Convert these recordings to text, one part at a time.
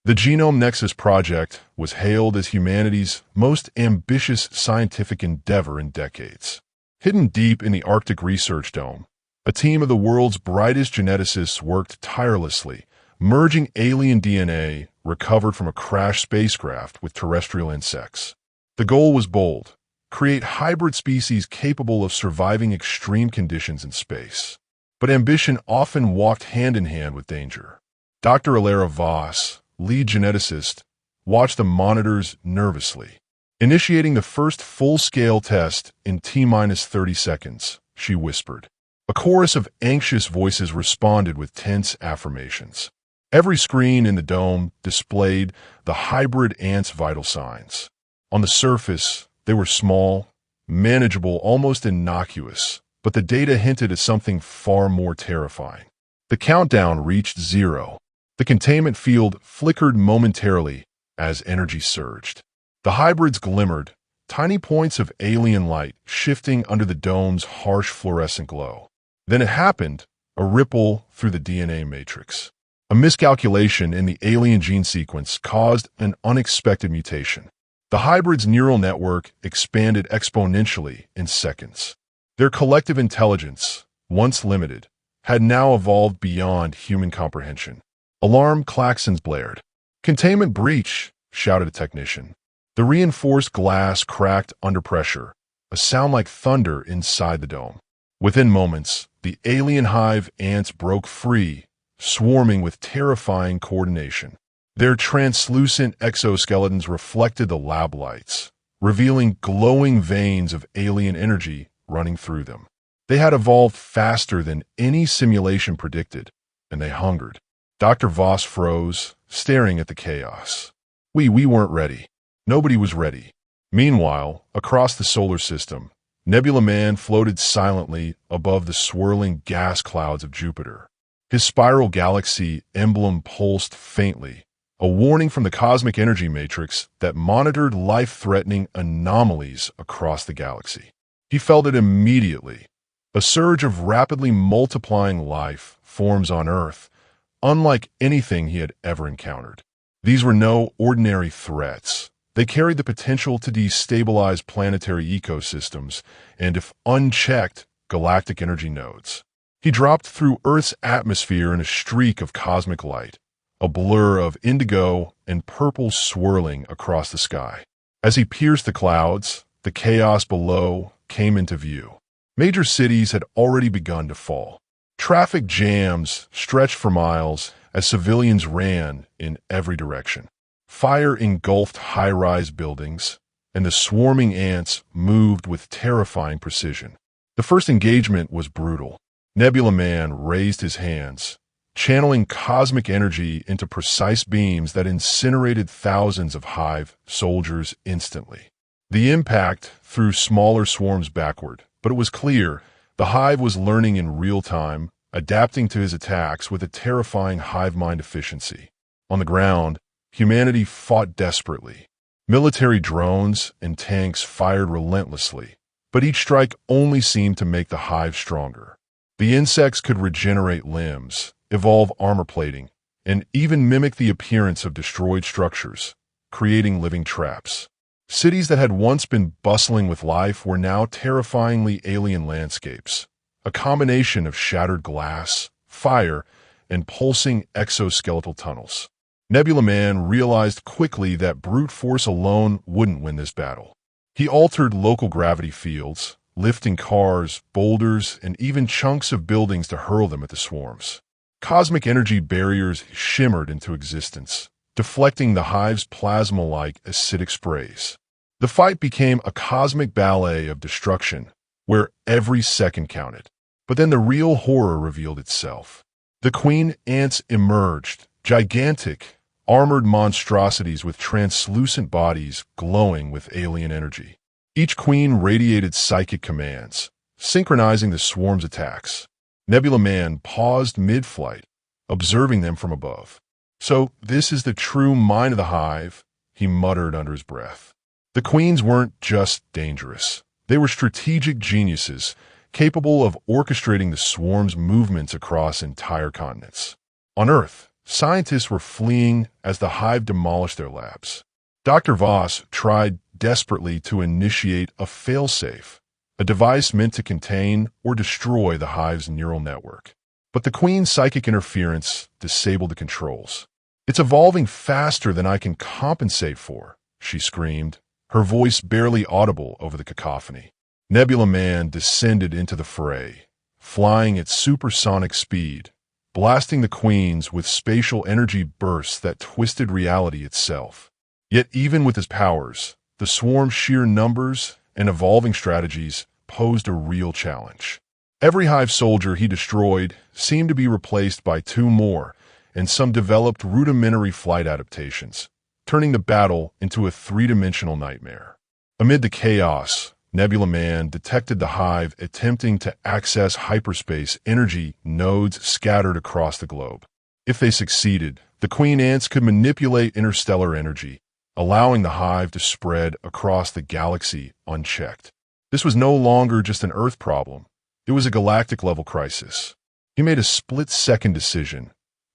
The Genome Nexus project was hailed as humanity's most ambitious scientific endeavor in decades. Hidden deep in the Arctic Research Dome, a team of the world's brightest geneticists worked tirelessly, merging alien DNA recovered from a crashed spacecraft with terrestrial insects. The goal was bold: create hybrid species capable of surviving extreme conditions in space. But ambition often walked hand in hand with danger. Dr. Alara Voss, lead geneticist, watched the monitors nervously. Initiating the first full-scale test in T-minus 30 seconds, she whispered. A chorus of anxious voices responded with tense affirmations. Every screen in the dome displayed the hybrid ants' vital signs. On the surface, they were small, manageable, almost innocuous, but the data hinted at something far more terrifying. The countdown reached 0. The containment field flickered momentarily as energy surged. The hybrids glimmered, tiny points of alien light shifting under the dome's harsh fluorescent glow. Then it happened, a ripple through the DNA matrix. A miscalculation in the alien gene sequence caused an unexpected mutation. The hybrid's neural network expanded exponentially in seconds. Their collective intelligence, once limited, had now evolved beyond human comprehension. Alarm klaxons blared. "Containment breach," shouted a technician. The reinforced glass cracked under pressure, a sound like thunder inside the dome. Within moments, the alien hive ants broke free, swarming with terrifying coordination. Their translucent exoskeletons reflected the lab lights, revealing glowing veins of alien energy running through them. They had evolved faster than any simulation predicted, and they hungered. Dr. Voss froze, staring at the chaos. We weren't ready. Nobody was ready. Meanwhile, across the solar system, Nebula Man floated silently above the swirling gas clouds of Jupiter. His spiral galaxy emblem pulsed faintly, a warning from the cosmic energy matrix that monitored life-threatening anomalies across the galaxy. He felt it immediately. A surge of rapidly multiplying life forms on Earth, unlike anything he had ever encountered. These were no ordinary threats. They carried the potential to destabilize planetary ecosystems and, if unchecked, galactic energy nodes. He dropped through Earth's atmosphere in a streak of cosmic light, a blur of indigo and purple swirling across the sky. As he pierced the clouds, the chaos below came into view. Major cities had already begun to fall. Traffic jams stretched for miles as civilians ran in every direction. Fire engulfed high-rise buildings, and the swarming ants moved with terrifying precision. The first engagement was brutal. Nebula Man raised his hands, channeling cosmic energy into precise beams that incinerated thousands of Hive soldiers instantly. The impact threw smaller swarms backward, but it was clear the Hive was learning in real time, adapting to his attacks with a terrifying hive mind efficiency. On the ground, humanity fought desperately. Military drones and tanks fired relentlessly, but each strike only seemed to make the Hive stronger. The insects could regenerate limbs, evolve armor plating, and even mimic the appearance of destroyed structures, creating living traps. Cities that had once been bustling with life were now terrifyingly alien landscapes, a combination of shattered glass, fire, and pulsing exoskeletal tunnels. Nebula Man realized quickly that brute force alone wouldn't win this battle. He altered local gravity fields, lifting cars, boulders, and even chunks of buildings to hurl them at the swarms. Cosmic energy barriers shimmered into existence, deflecting the Hive's plasma-like acidic sprays. The fight became a cosmic ballet of destruction, where every second counted. But then the real horror revealed itself. The queen ants emerged, gigantic, armored monstrosities with translucent bodies glowing with alien energy. Each queen radiated psychic commands, synchronizing the swarm's attacks. Nebula Man paused mid-flight, observing them from above. "So this is the true mind of the Hive," he muttered under his breath. The queens weren't just dangerous. They were strategic geniuses, capable of orchestrating the swarm's movements across entire continents. On Earth, Scientists were fleeing as the Hive demolished their labs. Dr. Voss tried desperately to initiate a failsafe, a device meant to contain or destroy the Hive's neural network. But the Queen's psychic interference disabled the controls. "It's evolving faster than I can compensate for," she screamed, her voice barely audible over the cacophony. Nebula Man descended into the fray, flying at supersonic speed, blasting the Queens with spatial energy bursts that twisted reality itself. Yet even with his powers, the swarm's sheer numbers and evolving strategies posed a real challenge. Every Hive soldier he destroyed seemed to be replaced by two more, and some developed rudimentary flight adaptations, turning the battle into a three-dimensional nightmare. Amid the chaos, Nebula Man detected the Hive attempting to access hyperspace energy nodes scattered across the globe. If they succeeded, the Queen Ants could manipulate interstellar energy, allowing the Hive to spread across the galaxy unchecked. This was no longer just an Earth problem. It was a galactic-level crisis. He made a split-second decision.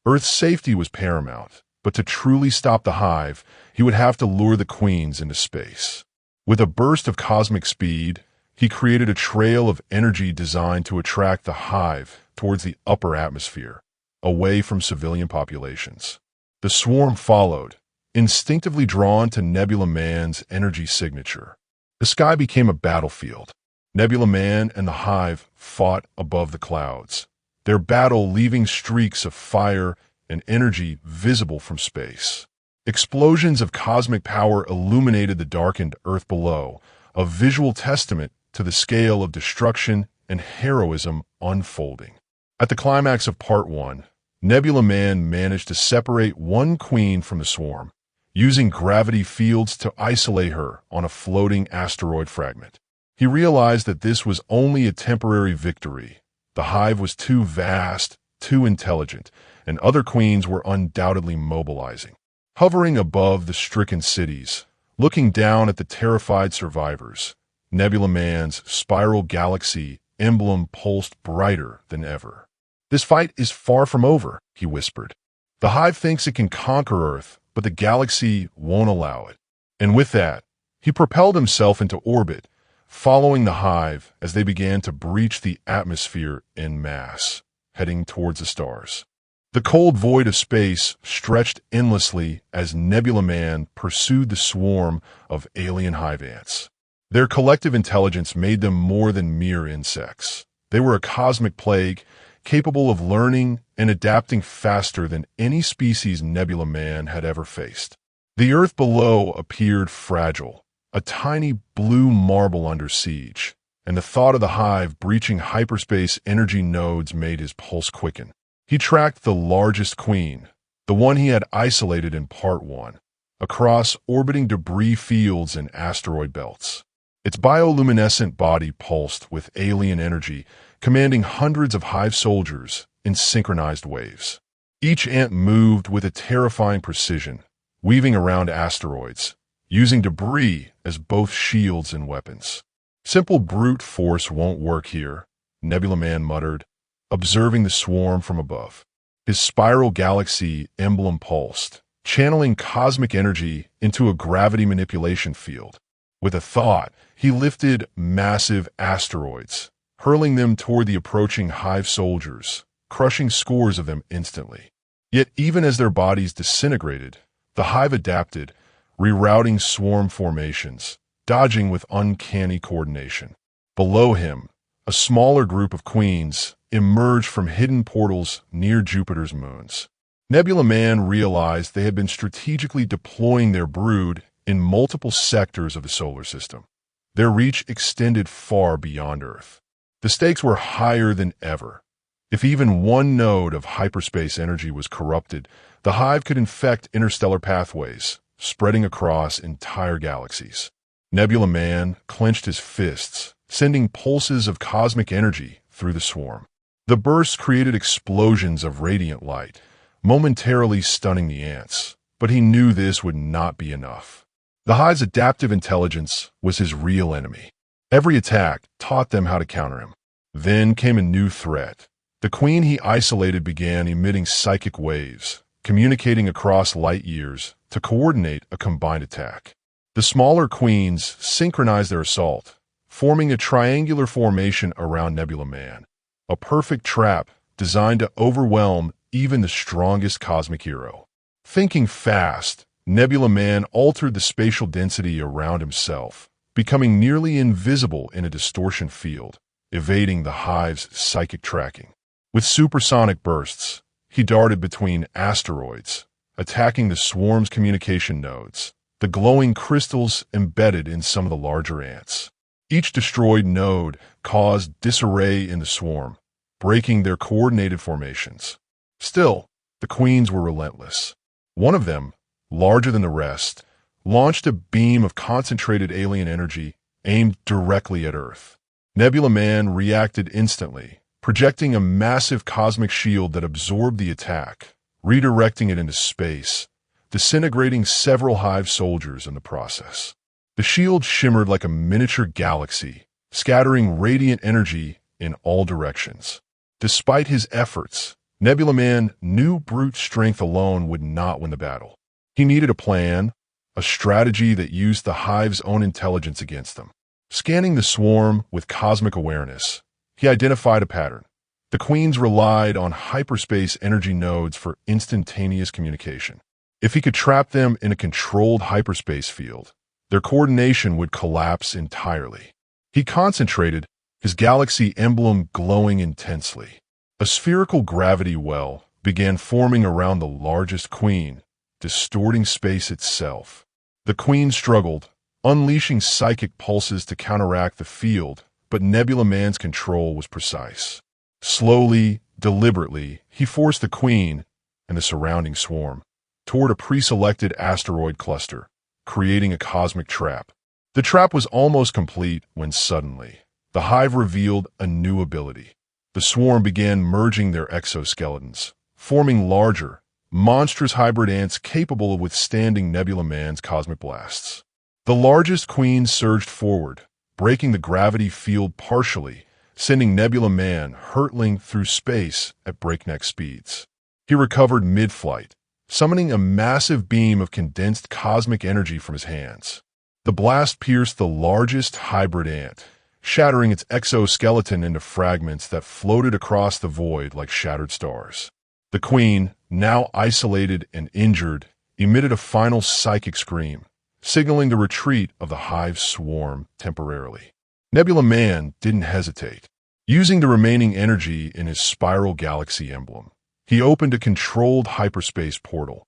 Earth's safety was paramount, but to truly stop the Hive, he would have to lure the Queens into space. With a burst of cosmic speed, he created a trail of energy designed to attract the Hive towards the upper atmosphere, away from civilian populations. The swarm followed, instinctively drawn to Nebula Man's energy signature. The sky became a battlefield. Nebula Man and the Hive fought above the clouds, their battle leaving streaks of fire and energy visible from space. Explosions of cosmic power illuminated the darkened Earth below, a visual testament to the scale of destruction and heroism unfolding. At the climax of Part 1, Nebula Man managed to separate one queen from the swarm, using gravity fields to isolate her on a floating asteroid fragment. He realized that this was only a temporary victory. The Hive was too vast, too intelligent, and other queens were undoubtedly mobilizing. Hovering above the stricken cities, looking down at the terrified survivors, Nebula Man's spiral galaxy emblem pulsed brighter than ever. "This fight is far from over," he whispered. "The Hive thinks it can conquer Earth, but the galaxy won't allow it." And with that, he propelled himself into orbit, following the Hive as they began to breach the atmosphere en masse, heading towards the stars. The cold void of space stretched endlessly as Nebula Man pursued the swarm of alien Hive ants. Their collective intelligence made them more than mere insects. They were a cosmic plague, capable of learning and adapting faster than any species Nebula Man had ever faced. The Earth below appeared fragile, a tiny blue marble under siege, and the thought of the Hive breaching hyperspace energy nodes made his pulse quicken. He tracked the largest queen, the one he had isolated in Part 1, across orbiting debris fields and asteroid belts. Its bioluminescent body pulsed with alien energy, commanding hundreds of Hive soldiers in synchronized waves. Each ant moved with a terrifying precision, weaving around asteroids, using debris as both shields and weapons. "Simple brute force won't work here," Nebula Man muttered, observing the swarm from above. His spiral galaxy emblem pulsed, channeling cosmic energy into a gravity manipulation field. With a thought, he lifted massive asteroids, hurling them toward the approaching Hive soldiers, crushing scores of them instantly. Yet even as their bodies disintegrated, the Hive adapted, rerouting swarm formations, dodging with uncanny coordination. Below him, a smaller group of queens emerged from hidden portals near Jupiter's moons. Nebula Man realized they had been strategically deploying their brood in multiple sectors of the solar system. Their reach extended far beyond Earth. The stakes were higher than ever. If even one node of hyperspace energy was corrupted, the Hive could infect interstellar pathways, spreading across entire galaxies. Nebula Man clenched his fists, sending pulses of cosmic energy through the swarm. The bursts created explosions of radiant light, momentarily stunning the ants, but he knew this would not be enough. The Hive's adaptive intelligence was his real enemy. Every attack taught them how to counter him. Then came a new threat. The queen he isolated began emitting psychic waves, communicating across light years to coordinate a combined attack. The smaller queens synchronized their assault, forming a triangular formation around Nebula Man, a perfect trap designed to overwhelm even the strongest cosmic hero. Thinking fast, Nebula Man altered the spatial density around himself, becoming nearly invisible in a distortion field, evading the Hive's psychic tracking. With supersonic bursts, he darted between asteroids, attacking the swarm's communication nodes, the glowing crystals embedded in some of the larger ants. Each destroyed node caused disarray in the swarm, breaking their coordinated formations. Still, the queens were relentless. One of them, larger than the rest, launched a beam of concentrated alien energy aimed directly at Earth. Nebula Man reacted instantly, projecting a massive cosmic shield that absorbed the attack, redirecting it into space, disintegrating several Hive soldiers in the process. The shield shimmered like a miniature galaxy, scattering radiant energy in all directions. Despite his efforts, Nebula Man knew brute strength alone would not win the battle. He needed a plan, a strategy that used the Hive's own intelligence against them. Scanning the swarm with cosmic awareness, he identified a pattern. The queens relied on hyperspace energy nodes for instantaneous communication. If he could trap them in a controlled hyperspace field, their coordination would collapse entirely. He concentrated, his galaxy emblem glowing intensely. A spherical gravity well began forming around the largest queen, distorting space itself. The queen struggled, unleashing psychic pulses to counteract the field, but Nebula Man's control was precise. Slowly, deliberately, he forced the queen and the surrounding swarm toward a pre-selected asteroid cluster, creating a cosmic trap. The trap was almost complete when suddenly, the Hive revealed a new ability. The swarm began merging their exoskeletons, forming larger, monstrous hybrid ants capable of withstanding Nebula Man's cosmic blasts. The largest queen surged forward, breaking the gravity field partially, sending Nebula Man hurtling through space at breakneck speeds. He recovered mid-flight, summoning a massive beam of condensed cosmic energy from his hands. The blast pierced the largest hybrid ant, shattering its exoskeleton into fragments that floated across the void like shattered stars. The queen, now isolated and injured, emitted a final psychic scream, signaling the retreat of the Hive swarm temporarily. Nebula Man didn't hesitate. Using the remaining energy in his spiral galaxy emblem, he opened a controlled hyperspace portal,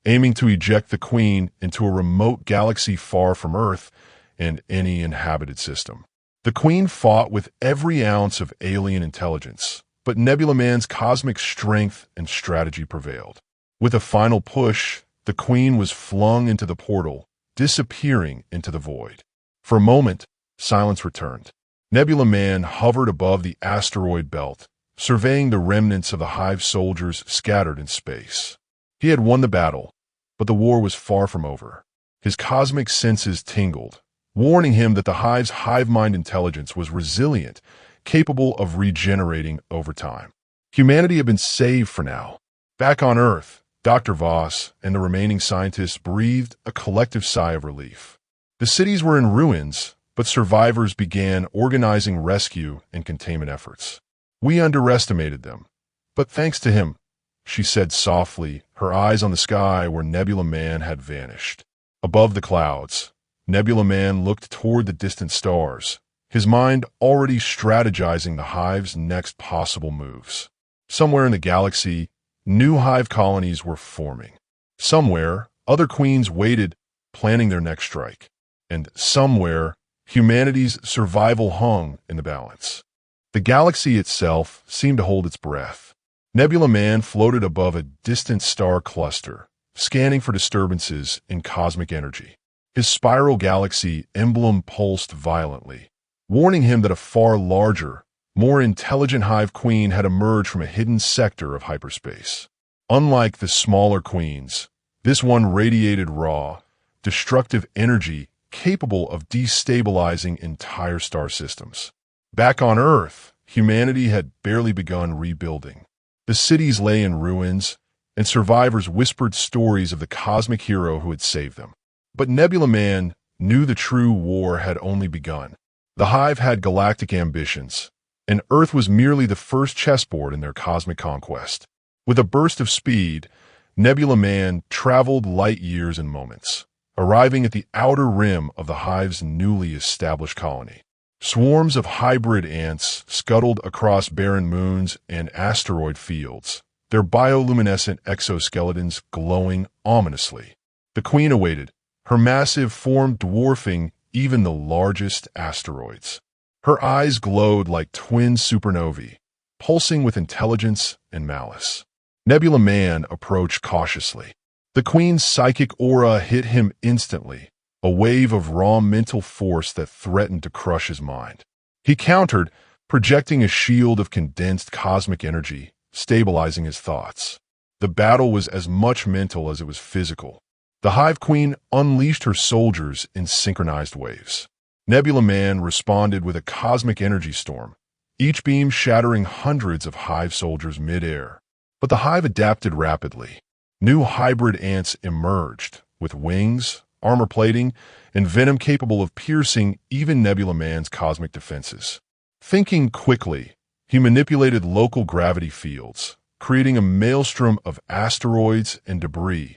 aiming to eject the queen into a remote galaxy far from Earth and any inhabited system. The queen fought with every ounce of alien intelligence, but Nebula Man's cosmic strength and strategy prevailed. With a final push, the queen was flung into the portal, disappearing into the void. For a moment, silence returned. Nebula Man hovered above the asteroid belt, surveying the remnants of the Hive soldiers scattered in space. He had won the battle, but the war was far from over. His cosmic senses tingled, warning him that the Hive's hive mind intelligence was resilient, capable of regenerating over time. Humanity had been saved for now. Back on Earth, Dr. Voss and the remaining scientists breathed a collective sigh of relief. The cities were in ruins, but survivors began organizing rescue and containment efforts. We underestimated them, but thanks to him, she said softly, her eyes on the sky where Nebula Man had vanished. Above the clouds, Nebula Man looked toward the distant stars, his mind already strategizing the Hive's next possible moves. Somewhere in the galaxy, new Hive colonies were forming. Somewhere, other queens waited, planning their next strike. And somewhere, humanity's survival hung in the balance. The galaxy itself seemed to hold its breath. Nebula Man floated above a distant star cluster, scanning for disturbances in cosmic energy. His spiral galaxy emblem pulsed violently, warning him that a far larger, more intelligent Hive queen had emerged from a hidden sector of hyperspace. Unlike the smaller queens, this one radiated raw, destructive energy capable of destabilizing entire star systems. Back on Earth, humanity had barely begun rebuilding. The cities lay in ruins, and survivors whispered stories of the cosmic hero who had saved them. But Nebula Man knew the true war had only begun. The Hive had galactic ambitions, and Earth was merely the first chessboard in their cosmic conquest. With a burst of speed, Nebula Man traveled light years in moments, arriving at the outer rim of the Hive's newly established colony. Swarms of hybrid ants scuttled across barren moons and asteroid fields, their bioluminescent exoskeletons glowing ominously. The Queen awaited, her massive form dwarfing even the largest asteroids. Her eyes glowed like twin supernovae, pulsing with intelligence and malice. Nebula Man approached cautiously. The Queen's psychic aura hit him instantly, a wave of raw mental force that threatened to crush his mind. He countered, projecting a shield of condensed cosmic energy, stabilizing his thoughts. The battle was as much mental as it was physical. The Hive Queen unleashed her soldiers in synchronized waves. Nebula Man responded with a cosmic energy storm, each beam shattering hundreds of Hive soldiers mid-air. But the Hive adapted rapidly. New hybrid ants emerged, with wings, armor plating, and venom capable of piercing even Nebula Man's cosmic defenses. Thinking quickly, he manipulated local gravity fields, creating a maelstrom of asteroids and debris,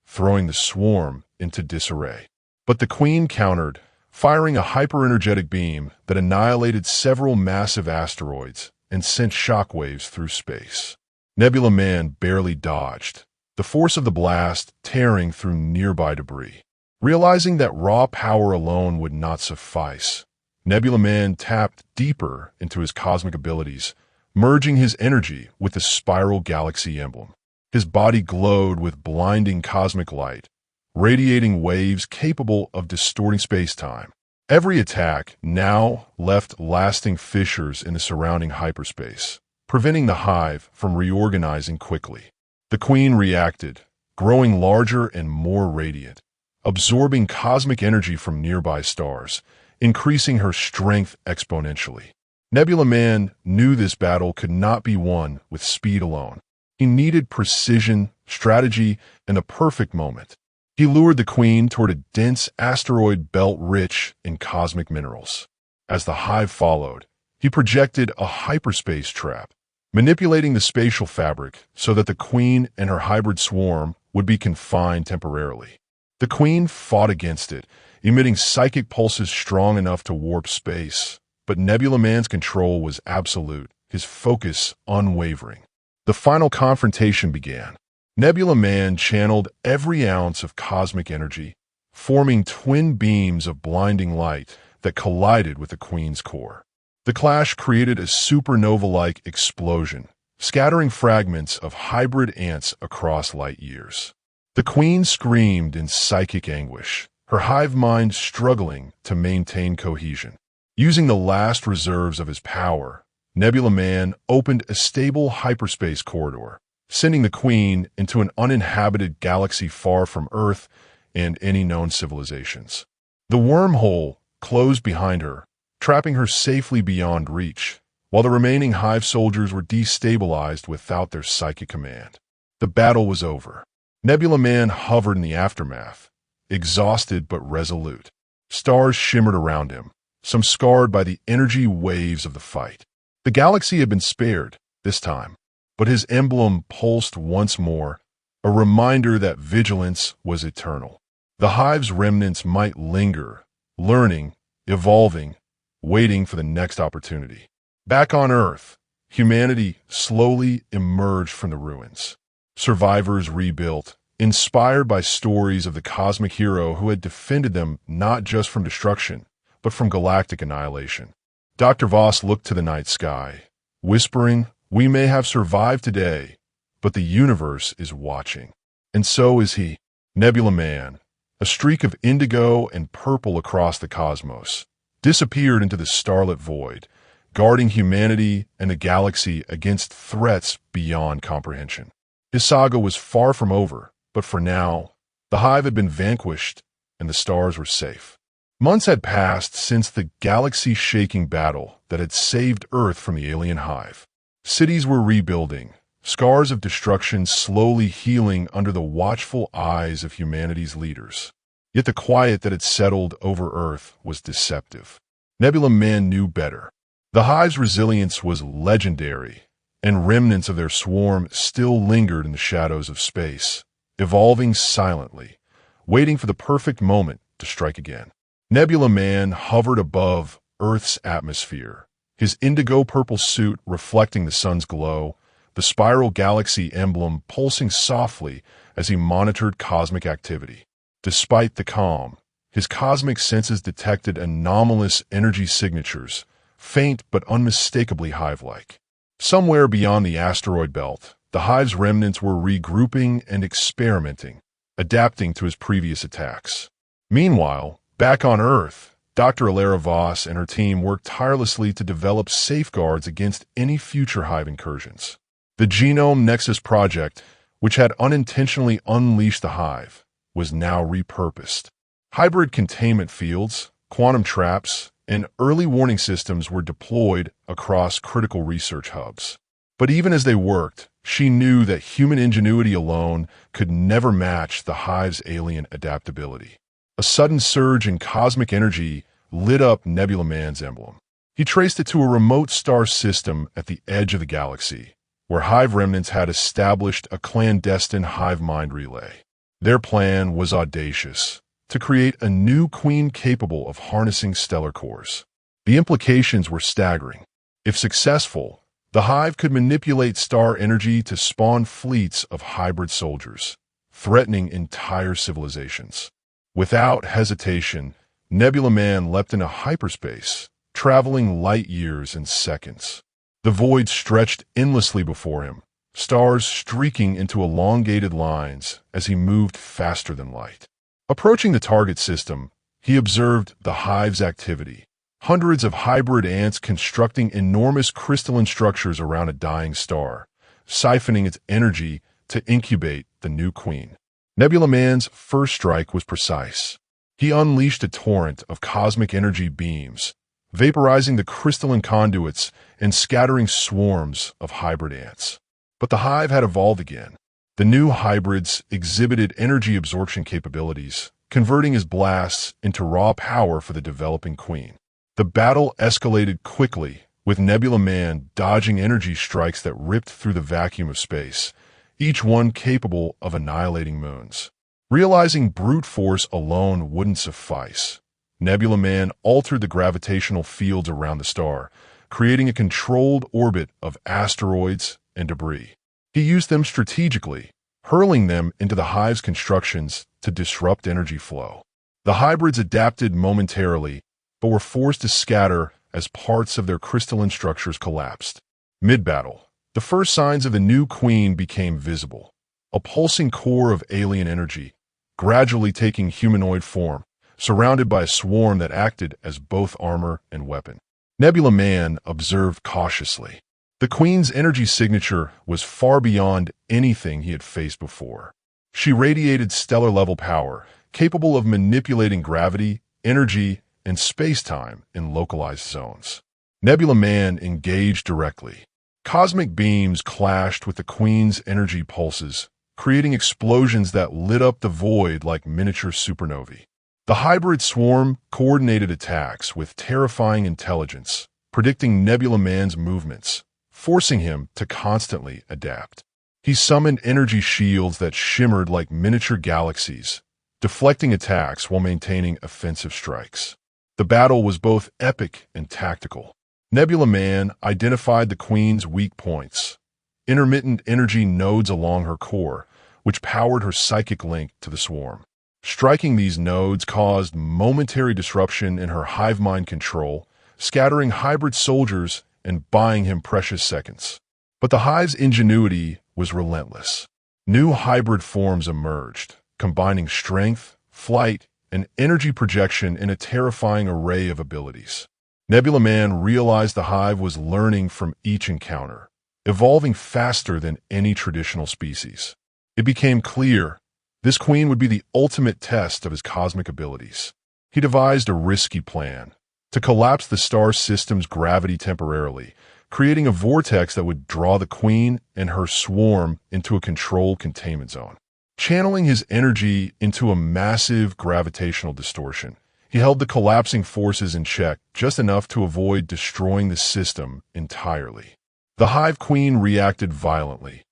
throwing the swarm into disarray. But the Queen countered, firing a hyper-energetic beam that annihilated several massive asteroids and sent shockwaves through space. Nebula Man barely dodged, the force of the blast tearing through nearby debris. Realizing that raw power alone would not suffice, Nebula Man tapped deeper into his cosmic abilities, merging his energy with the spiral galaxy emblem. His body glowed with blinding cosmic light, radiating waves capable of distorting space-time. Every attack now left lasting fissures in the surrounding hyperspace, preventing the Hive from reorganizing quickly. The Queen reacted, growing larger and more radiant, absorbing cosmic energy from nearby stars, increasing her strength exponentially. Nebula Man knew this battle could not be won with speed alone. He needed precision, strategy, and a perfect moment. He lured the Queen toward a dense asteroid belt rich in cosmic minerals. As the Hive followed, he projected a hyperspace trap, manipulating the spatial fabric so that the Queen and her hybrid swarm would be confined temporarily. The Queen fought against it, emitting psychic pulses strong enough to warp space. But Nebula Man's control was absolute, his focus unwavering. The final confrontation began. Nebula Man channeled every ounce of cosmic energy, forming twin beams of blinding light that collided with the Queen's core. The clash created a supernova-like explosion, scattering fragments of hybrid ants across light years. The Queen screamed in psychic anguish, her hive mind struggling to maintain cohesion. Using the last reserves of his power, Nebula Man opened a stable hyperspace corridor, sending the Queen into an uninhabited galaxy far from Earth and any known civilizations. The wormhole closed behind her, trapping her safely beyond reach, while the remaining Hive soldiers were destabilized without their psychic command. The battle was over. Nebula Man hovered in the aftermath, exhausted but resolute. Stars shimmered around him, some scarred by the energy waves of the fight. The galaxy had been spared, this time, but his emblem pulsed once more, a reminder that vigilance was eternal. The Hive's remnants might linger, learning, evolving, waiting for the next opportunity. Back on Earth, humanity slowly emerged from the ruins. Survivors rebuilt, inspired by stories of the cosmic hero who had defended them not just from destruction, but from galactic annihilation. Dr. Voss looked to the night sky, whispering, "We may have survived today, but the universe is watching." And so is he. Nebula Man, a streak of indigo and purple across the cosmos, disappeared into the starlit void, guarding humanity and the galaxy against threats beyond comprehension. His saga was far from over, but for now, the Hive had been vanquished and the stars were safe. Months had passed since the galaxy-shaking battle that had saved Earth from the alien Hive. Cities were rebuilding, scars of destruction slowly healing under the watchful eyes of humanity's leaders. Yet the quiet that had settled over Earth was deceptive. Nebula Man knew better. The Hive's resilience was legendary, and remnants of their swarm still lingered in the shadows of space, evolving silently, waiting for the perfect moment to strike again. Nebula Man hovered above Earth's atmosphere, his indigo-purple suit reflecting the sun's glow, the spiral galaxy emblem pulsing softly as he monitored cosmic activity. Despite the calm, his cosmic senses detected anomalous energy signatures, faint but unmistakably Hive-like. Somewhere beyond the asteroid belt, the Hive's remnants were regrouping and experimenting, adapting to his previous attacks. Meanwhile, back on Earth, Dr. Alara Voss and her team worked tirelessly to develop safeguards against any future Hive incursions. The Genome Nexus project, which had unintentionally unleashed the Hive, was now repurposed. Hybrid containment fields, quantum traps, and early warning systems were deployed across critical research hubs. But even as they worked, she knew that human ingenuity alone could never match the Hive's alien adaptability. A sudden surge in cosmic energy lit up Nebula Man's emblem. He traced it to a remote star system at the edge of the galaxy, where Hive remnants had established a clandestine hive mind relay. Their plan was audacious, to create a new queen capable of harnessing stellar cores. The implications were staggering. If successful, the Hive could manipulate star energy to spawn fleets of hybrid soldiers, threatening entire civilizations. Without hesitation, Nebula Man leapt into hyperspace, traveling light years in seconds. The void stretched endlessly before him, stars streaking into elongated lines as he moved faster than light. Approaching the target system, he observed the Hive's activity. Hundreds of hybrid ants constructing enormous crystalline structures around a dying star, siphoning its energy to incubate the new queen. Nebula Man's first strike was precise. He unleashed a torrent of cosmic energy beams, vaporizing the crystalline conduits and scattering swarms of hybrid ants. But the Hive had evolved again. The new hybrids exhibited energy absorption capabilities, converting his blasts into raw power for the developing queen. The battle escalated quickly, with Nebula Man dodging energy strikes that ripped through the vacuum of space, each one capable of annihilating moons. Realizing brute force alone wouldn't suffice, Nebula Man altered the gravitational fields around the star, creating a controlled orbit of asteroids and debris. He used them strategically, hurling them into the Hive's constructions to disrupt energy flow. The hybrids adapted momentarily, but were forced to scatter as parts of their crystalline structures collapsed. Mid-battle, the first signs of the new queen became visible. A pulsing core of alien energy, gradually taking humanoid form, surrounded by a swarm that acted as both armor and weapon. Nebula Man observed cautiously. The queen's energy signature was far beyond anything he had faced before. She radiated stellar-level power, capable of manipulating gravity, energy, and space-time in localized zones. Nebula Man engaged directly. Cosmic beams clashed with the queen's energy pulses, creating explosions that lit up the void like miniature supernovae. The hybrid swarm coordinated attacks with terrifying intelligence, predicting Nebula Man's movements, forcing him to constantly adapt. He summoned energy shields that shimmered like miniature galaxies, deflecting attacks while maintaining offensive strikes. The battle was both epic and tactical. Nebula Man identified the queen's weak points, intermittent energy nodes along her core, which powered her psychic link to the swarm. Striking these nodes caused momentary disruption in her hive mind control, scattering hybrid soldiers and buying him precious seconds. But the Hive's ingenuity was relentless. New hybrid forms emerged, combining strength, flight, and energy projection in a terrifying array of abilities. Nebula Man realized the Hive was learning from each encounter, evolving faster than any traditional species. It became clear this queen would be the ultimate test of his cosmic abilities. He devised a risky plan to collapse the star system's gravity temporarily, creating a vortex that would draw the Queen and her swarm into a controlled containment zone. Channeling his energy into a massive gravitational distortion, he held the collapsing forces in check just enough to avoid destroying the system entirely. The Hive Queen reacted violently,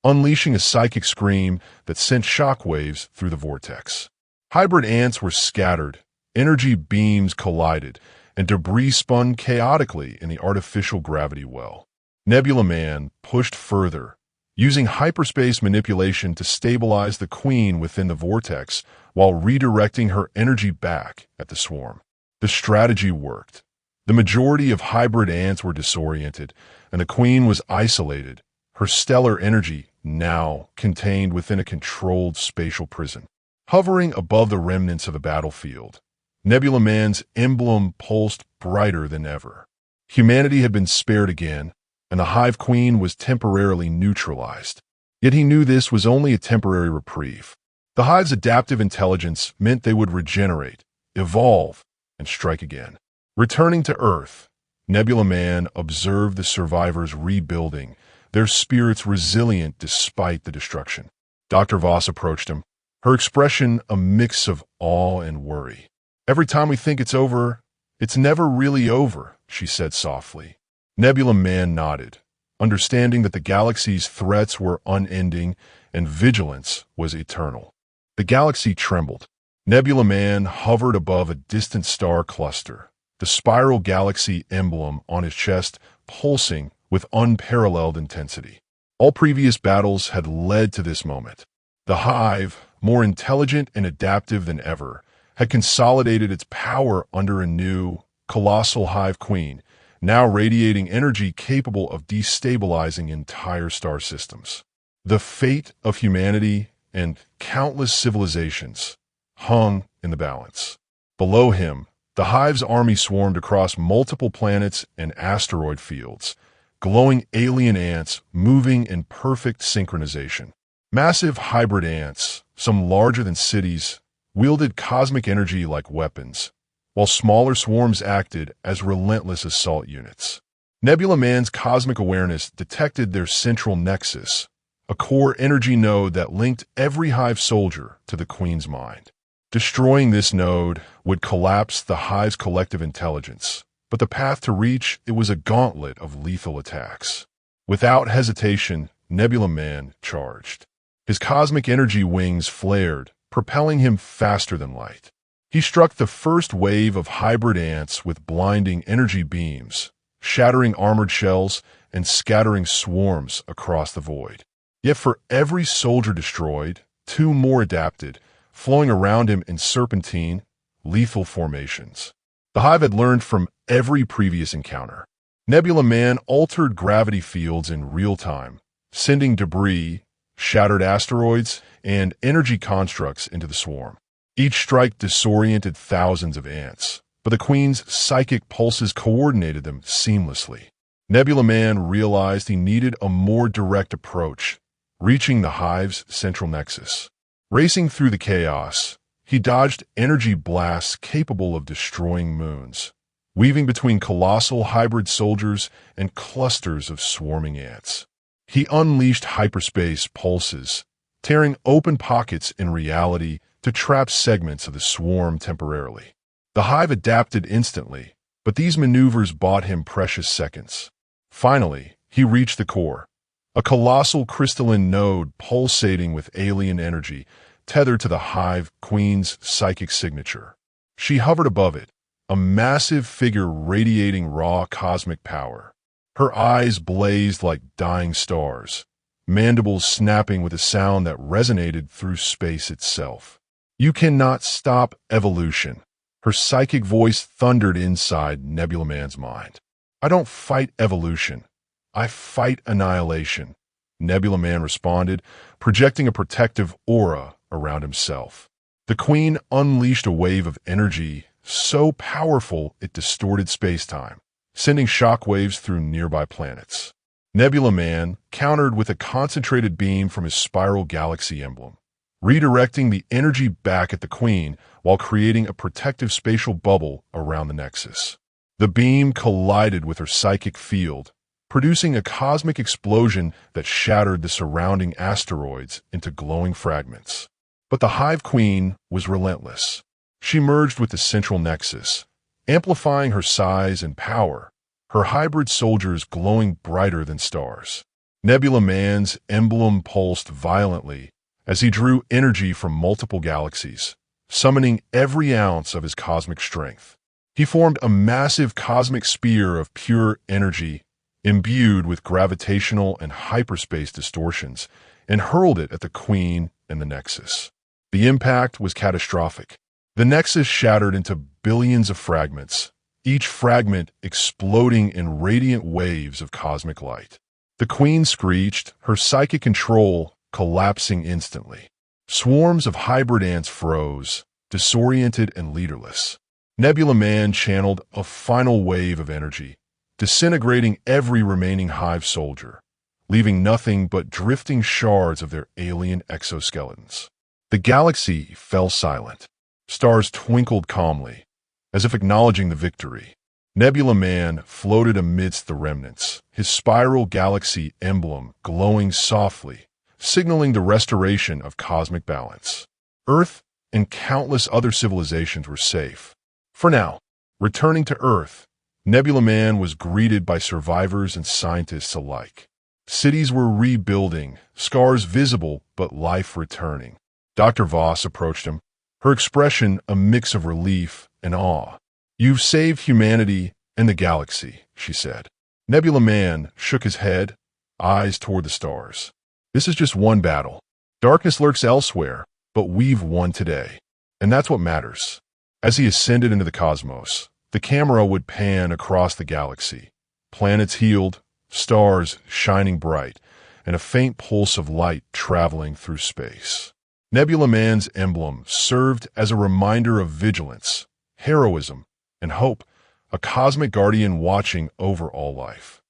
unleashing a psychic scream that sent shockwaves through the vortex. Hybrid ants were scattered, energy beams collided, and debris spun chaotically in the artificial gravity well. Nebula Man pushed further, using hyperspace manipulation to stabilize the Queen within the vortex while redirecting her energy back at the swarm. The strategy worked. The majority of hybrid ants were disoriented, and the Queen was isolated, her stellar energy now contained within a controlled spatial prison. Hovering above the remnants of the battlefield, Nebula Man's emblem pulsed brighter than ever. Humanity had been spared again, and the Hive Queen was temporarily neutralized. Yet he knew this was only a temporary reprieve. The Hive's adaptive intelligence meant they would regenerate, evolve, and strike again. Returning to Earth, Nebula Man observed the survivors rebuilding, their spirits resilient despite the destruction. Dr. Voss approached him, her expression a mix of awe and worry. "Every time we think it's over, it's never really over," she said softly. Nebula Man nodded, understanding that the galaxy's threats were unending and vigilance was eternal. The galaxy trembled. Nebula Man hovered above a distant star cluster, the spiral galaxy emblem on his chest pulsing with unparalleled intensity. All previous battles had led to this moment. The Hive, more intelligent and adaptive than ever, had consolidated its power under a new, colossal Hive Queen, now radiating energy capable of destabilizing entire star systems. The fate of humanity and countless civilizations hung in the balance. Below him, the Hive's army swarmed across multiple planets and asteroid fields, glowing alien ants moving in perfect synchronization. Massive hybrid ants, some larger than cities, wielded cosmic energy like weapons, while smaller swarms acted as relentless assault units. Nebula Man's cosmic awareness detected their central nexus, a core energy node that linked every Hive soldier to the Queen's mind. Destroying this node would collapse the Hive's collective intelligence, but the path to reach it was a gauntlet of lethal attacks. Without hesitation, Nebula Man charged. His cosmic energy wings flared, propelling him faster than light. He struck the first wave of hybrid ants with blinding energy beams, shattering armored shells and scattering swarms across the void. Yet for every soldier destroyed, two more adapted, flowing around him in serpentine, lethal formations. The Hive had learned from every previous encounter. Nebula Man altered gravity fields in real time, sending debris, shattered asteroids, and energy constructs into the swarm. Each strike disoriented thousands of ants, but the Queen's psychic pulses coordinated them seamlessly. Nebula Man realized he needed a more direct approach, reaching the Hive's central nexus. Racing through the chaos, he dodged energy blasts capable of destroying moons, weaving between colossal hybrid soldiers and clusters of swarming ants. He unleashed hyperspace pulses, tearing open pockets in reality to trap segments of the swarm temporarily. The Hive adapted instantly, but these maneuvers bought him precious seconds. Finally, he reached the core, a colossal crystalline node pulsating with alien energy, tethered to the Hive Queen's psychic signature. She hovered above it, a massive figure radiating raw cosmic power. Her eyes blazed like dying stars, mandibles snapping with a sound that resonated through space itself. "You cannot stop evolution," her psychic voice thundered inside Nebula Man's mind. "I don't fight evolution. I fight annihilation," Nebula Man responded, projecting a protective aura around himself. The Queen unleashed a wave of energy so powerful it distorted space-time, sending shockwaves through nearby planets. Nebula Man countered with a concentrated beam from his spiral galaxy emblem, redirecting the energy back at the Queen while creating a protective spatial bubble around the nexus. The beam collided with her psychic field, producing a cosmic explosion that shattered the surrounding asteroids into glowing fragments. But the Hive Queen was relentless. She merged with the central nexus, amplifying her size and power, her hybrid soldiers glowing brighter than stars. Nebula Man's emblem pulsed violently as he drew energy from multiple galaxies, summoning every ounce of his cosmic strength. He formed a massive cosmic spear of pure energy, imbued with gravitational and hyperspace distortions, and hurled it at the Queen and the Nexus. The impact was catastrophic. The Nexus shattered into billions of fragments, each fragment exploding in radiant waves of cosmic light. The Queen screeched, her psychic control collapsing instantly. Swarms of hybrid ants froze, disoriented and leaderless. Nebula Man channeled a final wave of energy, disintegrating every remaining Hive soldier, leaving nothing but drifting shards of their alien exoskeletons. The galaxy fell silent. Stars twinkled calmly, as if acknowledging the victory. Nebula Man floated amidst the remnants, his spiral galaxy emblem glowing softly, signaling the restoration of cosmic balance. Earth and countless other civilizations were safe. For now, returning to Earth, Nebula Man was greeted by survivors and scientists alike. Cities were rebuilding, scars visible but life returning. Dr. Voss approached him, her expression a mix of relief and awe. "You've saved humanity and the galaxy," she said. Nebula Man shook his head, eyes toward the stars. "This is just one battle. Darkness lurks elsewhere, but we've won today. And that's what matters." As he ascended into the cosmos, the camera would pan across the galaxy. Planets healed, stars shining bright, and a faint pulse of light traveling through space. Nebula Man's emblem served as a reminder of vigilance, heroism, and hope, a cosmic guardian watching over all life.